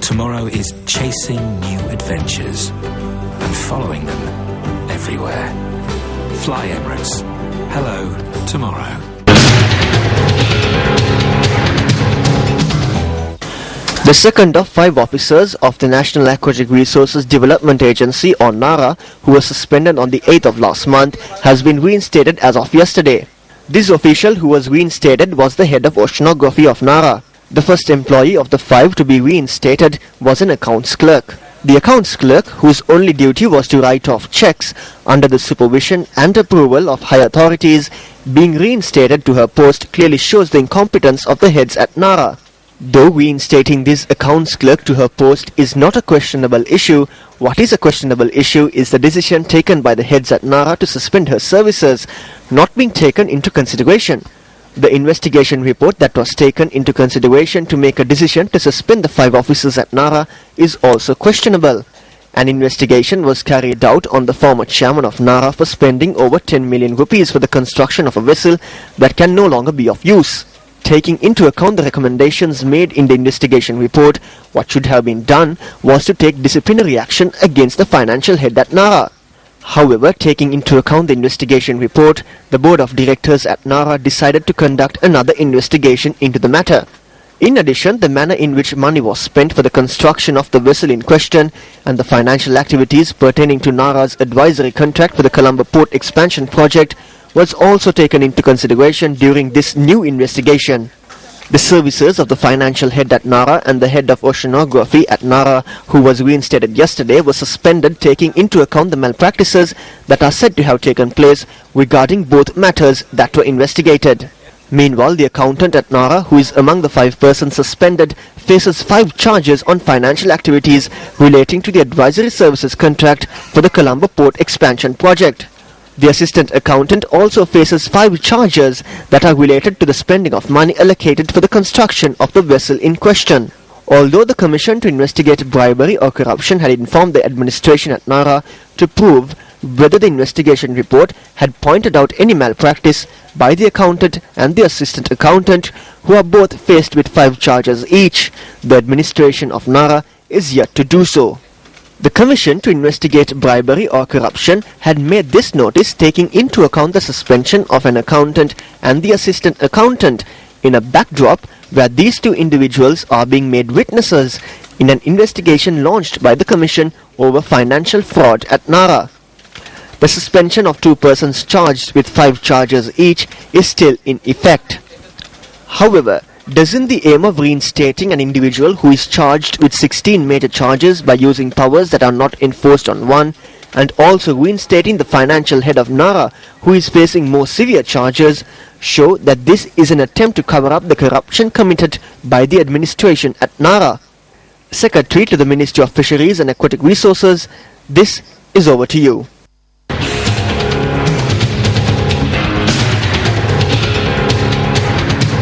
Tomorrow is chasing new adventures and following them everywhere. Fly Emirates. Hello, tomorrow. The second of 5 officers of the National Aquatic Resources Development Agency, or NARA, who was suspended on the 8th of last month, has been reinstated as of yesterday. This official who was reinstated was the head of oceanography of NARA. The first employee of the 5 to be reinstated was an accounts clerk. The accounts clerk, whose only duty was to write off checks under the supervision and approval of high authorities, being reinstated to her post clearly shows the incompetence of the heads at NARA. Though reinstating this accounts clerk to her post is not a questionable issue, what is a questionable issue is the decision taken by the heads at NARA to suspend her services not being taken into consideration. The investigation report that was taken into consideration to make a decision to suspend the 5 officers at NARA is also questionable. An investigation was carried out on the former chairman of NARA for spending over 10 million rupees for the construction of a vessel that can no longer be of use. Taking into account the recommendations made in the investigation report, what should have been done was to take disciplinary action against the financial head at NARA. However, taking into account the investigation report, the board of directors at NARA decided to conduct another investigation into the matter. In addition, the manner in which money was spent for the construction of the vessel in question and the financial activities pertaining to NARA's advisory contract for the Colombo Port Expansion project was also taken into consideration during this new investigation. The services of the financial head at NARA and the head of oceanography at NARA, who was reinstated yesterday, were suspended, taking into account the malpractices that are said to have taken place regarding both matters that were investigated. Meanwhile, the accountant at NARA, who is among the 5 persons suspended, faces 5 charges on financial activities relating to the advisory services contract for the Colombo Port Expansion project. The assistant accountant also faces 5 charges that are related to the spending of money allocated for the construction of the vessel in question. Although the Commission to Investigate Bribery or Corruption had informed the administration at NARA to prove whether the investigation report had pointed out any malpractice by the accountant and the assistant accountant, who are both faced with 5 charges each, the administration of NARA is yet to do so. The Commission to Investigate Bribery or Corruption had made this notice taking into account the suspension of an accountant and the assistant accountant in a backdrop where these 2 individuals are being made witnesses in an investigation launched by the Commission over financial fraud at NARA. The suspension of 2 persons charged with 5 charges each is still in effect. However, doesn't the aim of reinstating an individual who is charged with 16 major charges by using powers that are not enforced on one, and also reinstating the financial head of NARA who is facing more severe charges, show that this is an attempt to cover up the corruption committed by the administration at NARA? Secretary to the Ministry of Fisheries and Aquatic Resources, this is over to you.